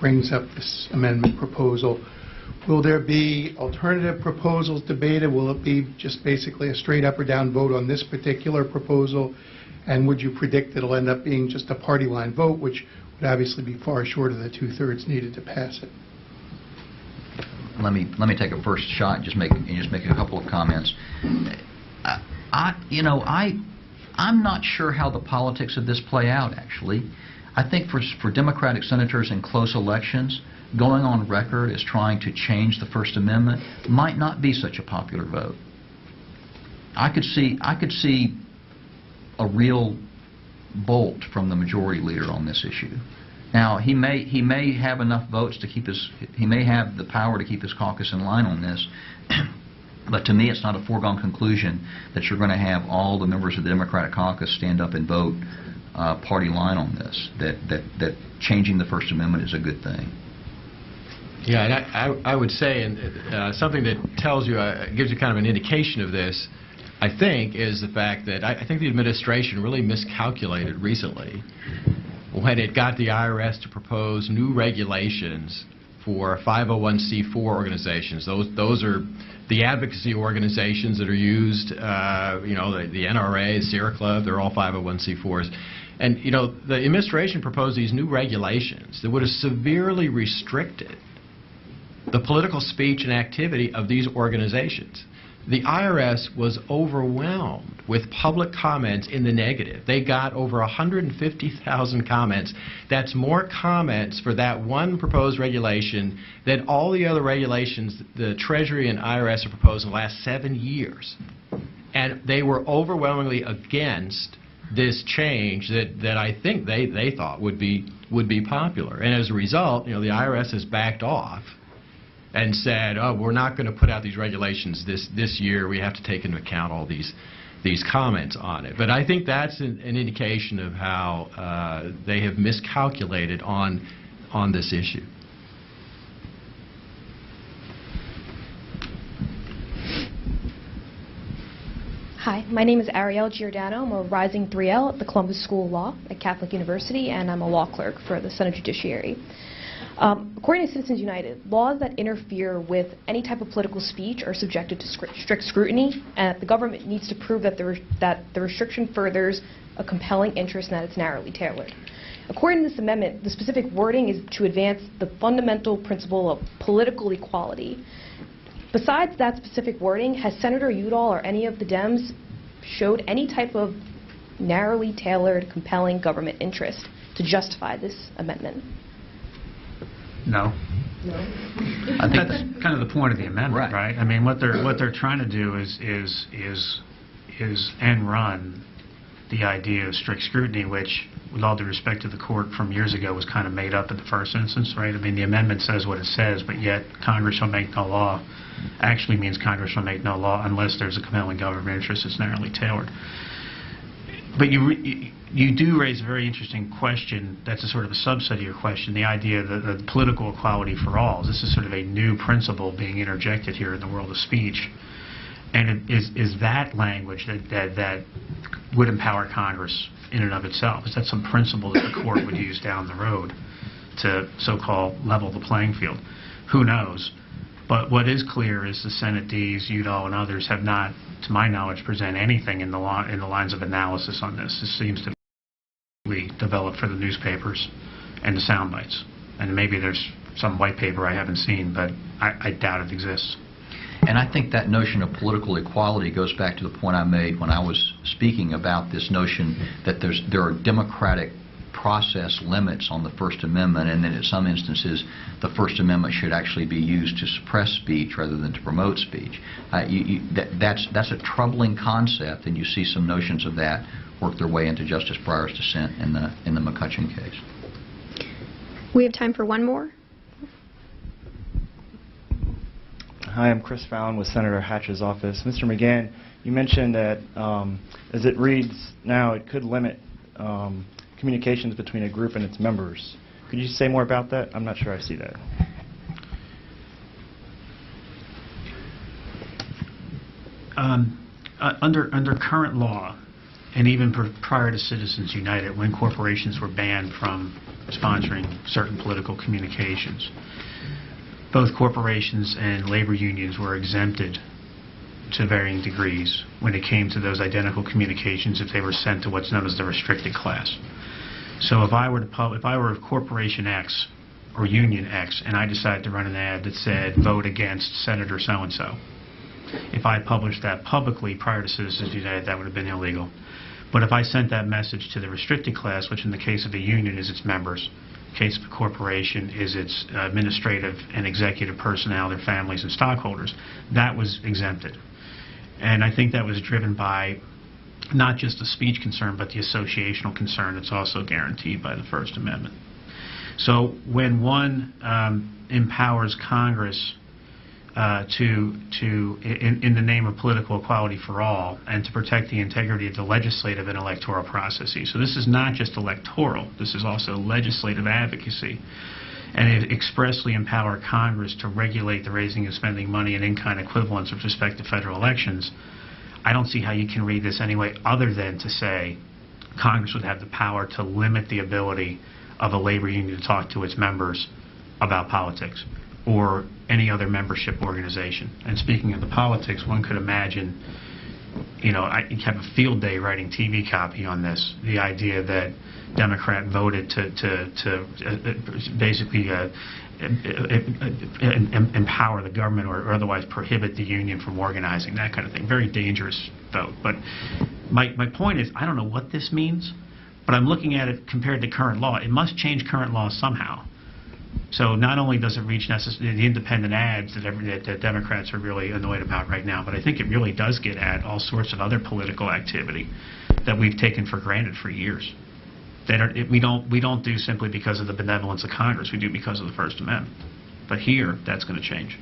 brings up this amendment proposal. Will there be alternative proposals debated? Will it be just basically a straight up or down vote on this particular proposal? And would you predict that it'll end up being just a party line vote, which would obviously be far short of the 2/3 needed to pass it?
Let me take a first shot and just make a couple of comments. I'm not sure how the politics of this play out, actually. I think for Democratic senators in close elections, going on record as trying to change the First Amendment might not be such a popular vote. I could see a real bolt from the majority leader on this issue. Now, he may have enough votes to keep he may have the power to keep his caucus in line on this, but to me it's not a foregone conclusion that you're going to have all the members of the Democratic caucus stand up and vote party line on this, that changing the First Amendment is a good thing.
Yeah, and I would say, and something that tells you, gives you kind of an indication of this, I think, is the fact that I think the administration really miscalculated recently when it got the IRS to propose new regulations for 501c4 organizations. Those are the advocacy organizations that are used, the NRA, Sierra Club, they're all 501c4s. And, the administration proposed these new regulations that would have severely restricted the political speech and activity of these organizations. The IRS was overwhelmed with public comments in the negative. They got over 150,000 comments. That's more comments for that one proposed regulation than all the other regulations the Treasury and IRS have proposed in the last 7 years. And they were overwhelmingly against this change that I think they thought would be popular. And as a result, the IRS has backed off and said, oh, we're not going to put out these regulations this year. We have to take into account all these comments on it. But I think that's an indication of how they have miscalculated on this issue.
Hi, my name is Ariel Giordano. I'm a rising 3L at the Columbus School of Law at Catholic University, and I'm a law clerk for the Senate Judiciary. According to Citizens United, laws that interfere with any type of political speech are subjected to strict scrutiny, and the government needs to prove that the restriction furthers a compelling interest and that it's narrowly tailored. According to this amendment, the specific wording is to advance the fundamental principle of political equality. Besides that specific wording, has Senator Udall or any of the Dems showed any type of narrowly tailored, compelling government interest to justify this amendment?
No.
I think
that's kind of the point of the amendment, right? I mean, what they're trying to do is end run the idea of strict scrutiny, which, with all due respect to the court from years ago, was kind of made up in the first instance, right? I mean, the amendment says what it says, but yet Congress shall make no law actually means Congress shall make no law unless there's a compelling government interest that's narrowly tailored. But you do raise a very interesting question that's a sort of a subset of your question, the idea that the political equality for all. This is sort of a new principle being interjected here in the world of speech. And is that language that would empower Congress in and of itself? Is that some principle that the court would use down the road to so-called level the playing field? Who knows? But what is clear is the Senate Ds, Udall, and others have not, to my knowledge, present anything in the lines of analysis on this. This seems to be developed for the newspapers and the sound bites. And maybe there's some white paper I haven't seen, but I doubt it exists.
And I think that notion of political equality goes back to the point I made when I was speaking about this notion that there are democratic process limits on the First Amendment, and that in some instances the First Amendment should actually be used to suppress speech rather than to promote speech. That's a troubling concept, and you see some notions of that work their way into Justice Breyer's dissent in the McCutcheon case.
We have time for one more.
Hi, I'm Chris Fallon with Senator Hatch's office. Mr. McGahn, you mentioned that as it reads now, it could limit communications between a group and its members. Could you say more about that? I'm not sure I see that.
Under current law, and even prior to Citizens United, when corporations were banned from sponsoring certain political communications, both corporations and labor unions were exempted to varying degrees when it came to those identical communications if they were sent to what's known as the restricted class. So if I were Corporation X or Union X and I decided to run an ad that said vote against Senator so-and-so, if I published that publicly prior to Citizens United, that would have been illegal. But if I sent that message to the restricted class, which in the case of a union is its members, in the case of a corporation is its administrative and executive personnel, their families and stockholders, that was exempted. And I think that was driven by not just the speech concern, but the associational concern that's also guaranteed by the First Amendment. So when one empowers Congress in the name of political equality for all and to protect the integrity of the legislative and electoral processes. So this is not just electoral, this is also legislative advocacy. And it expressly empower Congress to regulate the raising and spending money and in-kind equivalents with respect to federal elections. I don't see how you can read this any way other than to say Congress would have the power to limit the ability of a labor union to talk to its members about politics or any other membership organization. And speaking of the politics, one could imagine, you know, I have a field day writing TV copy on this, the idea that Democrat voted to basically empower the government or otherwise prohibit the union from organizing, that kind of thing. Very dangerous vote. But my point is, I don't know what this means, but I'm looking at it compared to current law. It must change current law somehow. So not only does it reach the independent ads that Democrats are really annoyed about right now, but I think it really does get at all sorts of other political activity that we've taken for granted for years. We don't do simply because of the benevolence of Congress. We do because of the First Amendment. But here, that's going to change.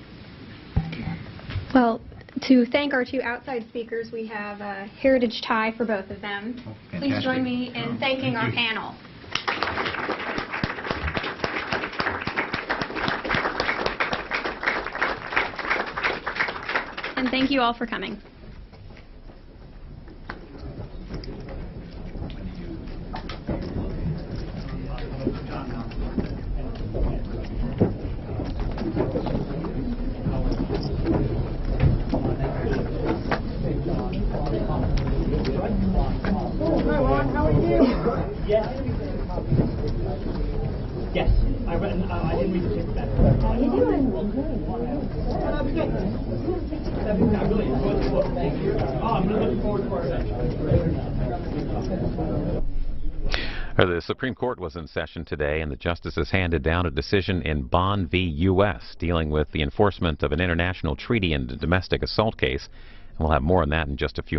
Well, to thank our two outside speakers, we have a heritage tie for both of them.
Oh,
please join me in thanking our panel. And thank you all for coming.
Yes, I didn't read the paper back. How are you doing? I really enjoyed the book. Thank you. I'm really looking forward to our event.
The Supreme Court was in session today, and the justices handed down a decision in Bond v. U.S. dealing with the enforcement of an international treaty in a domestic assault case. And we'll have more on that in just a few